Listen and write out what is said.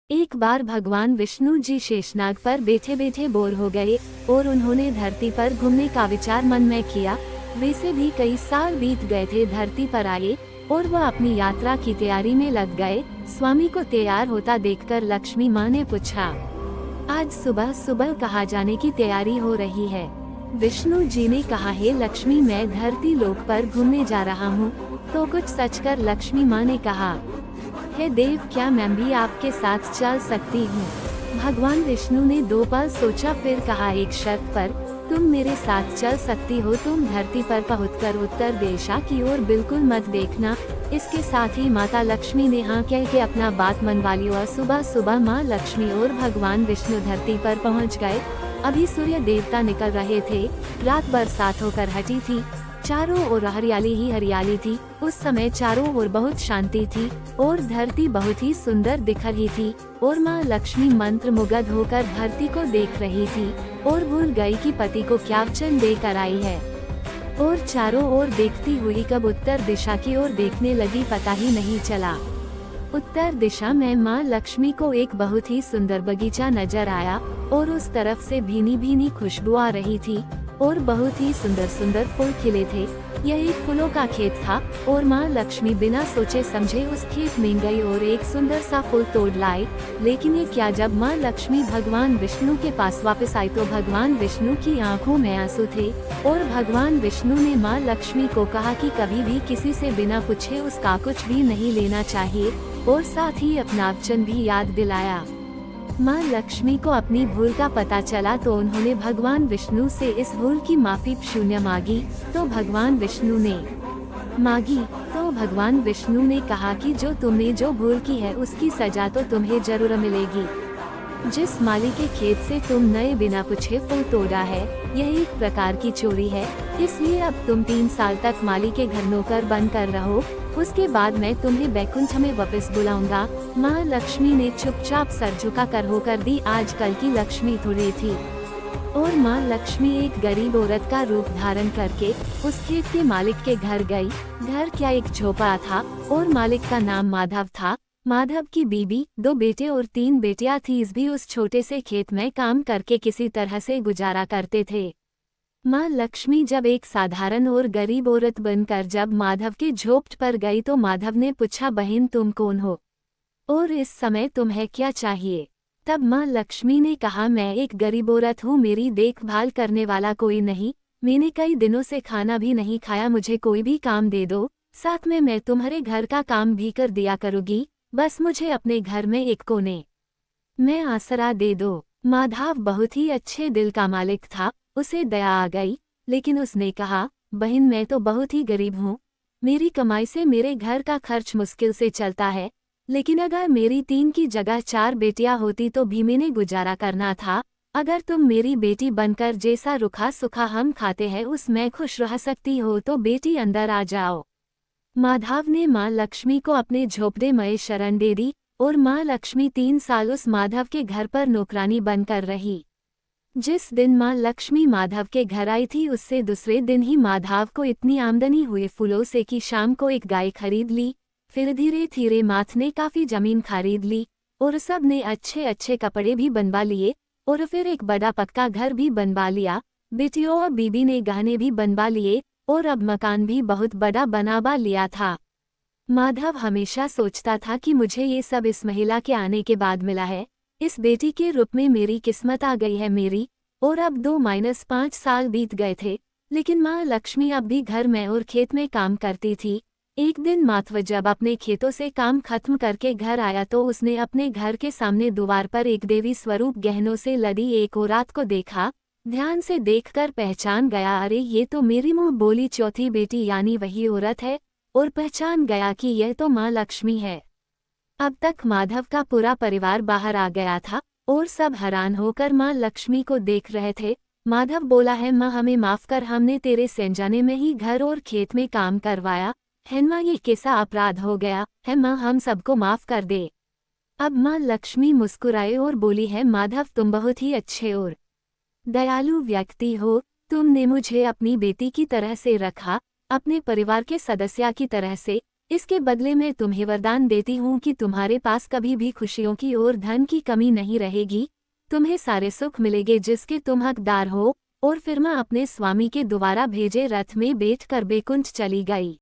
एक बार भगवान विष्णु जी शेषनाग पर बैठे बैठे बोर हो गए और उन्होंने धरती पर घूमने का विचार मन में किया। वैसे भी कई साल बीत गए थे धरती पर आए और वह अपनी यात्रा की तैयारी में लग गए। स्वामी को तैयार होता देखकर लक्ष्मी माँ ने पूछा, आज सुबह सुबह कहाँ जाने की तैयारी हो रही है? विष्णु जी ने कहा, है लक्ष्मी, मैं धरती लोक पर घूमने जा रहा हूँ। तो कुछ सच कर लक्ष्मी माँ ने कहा, हे देव, क्या मैं भी आपके साथ चल सकती हूँ? भगवान विष्णु ने 2 पल सोचा, फिर कहा, एक शर्त पर, तुम मेरे साथ चल सकती हो। तुम धरती पर पहुंचकर उत्तर दिशा की ओर बिल्कुल मत देखना। इसके साथ ही माता लक्ष्मी ने हाँ कह के अपना बात मनवा ली और सुबह सुबह माँ लक्ष्मी और भगवान विष्णु धरती पर पहुँच गए। अभी सूर्य देवता निकल रहे थे। रात बरसात होकर हटी थी। चारों ओर हरियाली ही हरियाली थी। उस समय चारों ओर बहुत शांति थी और धरती बहुत ही सुंदर दिख रही थी और माँ लक्ष्मी मंत्र मुग्ध होकर धरती को देख रही थी और भूल गई कि पति को क्या वचन देकर आई है और चारों ओर देखती हुई कब उत्तर दिशा की ओर देखने लगी पता ही नहीं चला। उत्तर दिशा में माँ लक्ष्मी को एक बहुत ही सुंदर बगीचा नजर आया और उस तरफ से भीनी भीनी खुशबू आ रही थी और बहुत ही सुंदर सुंदर फूल खिले थे। यह एक फूलों का खेत था और माँ लक्ष्मी बिना सोचे समझे उस खेत में गई और एक सुंदर सा फूल तोड़ लाई। लेकिन ये क्या, जब माँ लक्ष्मी भगवान विष्णु के पास वापस आई तो भगवान विष्णु की आंखों में आंसू थे और भगवान विष्णु ने माँ लक्ष्मी को कहा कि कभी भी किसी से बिना पूछे उसका कुछ भी नहीं लेना चाहिए और साथ ही अपना वचन भी याद दिलाया। माँ लक्ष्मी को अपनी भूल का पता चला तो उन्होंने भगवान विष्णु से इस भूल की माफी शून्य मांगी। तो भगवान विष्णु ने कहा कि जो तुमने जो भूल की है उसकी सजा तो तुम्हें जरूर मिलेगी। जिस माली के खेत से तुम नए बिना पूछे फूल तोड़ा है, यह एक प्रकार की चोरी है। इसलिए अब तुम 3 साल तक माली के घर नौकर बनकर रहो। उसके बाद मैं तुम्हें बैकुंठ में वापस बुलाऊंगा। माँ लक्ष्मी ने चुपचाप सर झुका कर होकर दी। आजकल की लक्ष्मी थोड़ी थी और माँ लक्ष्मी एक गरीब औरत का रूप धारण करके उस खेत के मालिक के घर गई। घर क्या, एक झोपड़ा था और मालिक का नाम माधव था। माधव की बीबी, 2 बेटे और 3 बेटियां थी। इस भी उस छोटे से खेत में काम करके किसी तरह से गुजारा करते थे। माँ लक्ष्मी जब एक साधारण और गरीब औरत बनकर जब माधव के झोपड़ पर गई तो माधव ने पूछा, बहन तुम कौन हो और इस समय तुम्हें क्या चाहिए? तब माँ लक्ष्मी ने कहा, मैं एक गरीब औरत हूँ, मेरी देखभाल करने वाला कोई नहीं। मैंने कई दिनों से खाना भी नहीं खाया, मुझे कोई भी काम दे दो, साथ में मैं तुम्हारे घर का काम भी कर दिया करूँगी। बस मुझे अपने घर में एक कोने में आसरा दे दो। माधव बहुत ही अच्छे दिल का मालिक था। उसे दया आ गई, लेकिन उसने कहा, बहन मैं तो बहुत ही गरीब हूँ, मेरी कमाई से मेरे घर का खर्च मुश्किल से चलता है। लेकिन अगर मेरी 3 की जगह 4 बेटियां होती तो भी मैंने गुजारा करना था। अगर तुम मेरी बेटी बनकर जैसा रुखा सुखा हम खाते हैं उसमें खुश रह सकती हो तो बेटी अंदर आ जाओ। माधव ने माँ लक्ष्मी को अपने झोपड़े में शरण दे दी और माँ लक्ष्मी 3 साल उस माधव के घर पर नौकरानी बनकर रही। जिस दिन माँ लक्ष्मी माधव के घर आई थी उससे दूसरे दिन ही माधव को इतनी आमदनी हुई फूलों से कि शाम को एक गाय खरीद ली। फिर धीरे धीरे माथ ने काफी जमीन खरीद ली और सब ने अच्छे अच्छे कपड़े भी बनवा लिए और फिर एक बड़ा पक्का घर भी बनवा लिया। बेटियों और बीबी ने गहने भी बनवा लिए और अब मकान भी बहुत बड़ा बनवा लिया था। माधव हमेशा सोचता था कि मुझे ये सब इस महिला के आने के बाद मिला है। इस बेटी के रूप में मेरी किस्मत आ गई है मेरी। और अब 2-5 साल बीत गए थे, लेकिन माँ लक्ष्मी अब भी घर में और खेत में काम करती थी। एक दिन माधव जब अपने खेतों से काम खत्म करके घर आया तो उसने अपने घर के सामने द्वार पर एक देवी स्वरूप गहनों से लदी एक औरत को देखा। ध्यान से देखकर पहचान गया, अरे ये तो मेरी मुँह बोली चौथी बेटी यानी वही औरत है, और पहचान गया कि यह तो माँ लक्ष्मी है। अब तक माधव का पूरा परिवार बाहर आ गया था और सब हैरान होकर माँ लक्ष्मी को देख रहे थे। माधव बोला, है माँ हमें माफ कर, हमने तेरे सेंजाने में ही घर और खेत में काम करवाया है माँ, ये कैसा अपराध हो गया है माँ, हम सबको माफ कर दे। अब माँ लक्ष्मी मुस्कुराए और बोली, है माधव तुम बहुत ही अच्छे और दयालु व्यक्ति हो। तुमने मुझे अपनी बेटी की तरह से रखा, अपने परिवार के सदस्य की तरह से। इसके बदले मैं तुम्हें वरदान देती हूँ कि तुम्हारे पास कभी भी खुशियों की और धन की कमी नहीं रहेगी। तुम्हें सारे सुख मिलेंगे जिसके तुम हकदार हो। और फिर माँ अपने स्वामी के दोबारा भेजे रथ में बैठकर बैकुंठ चली गई।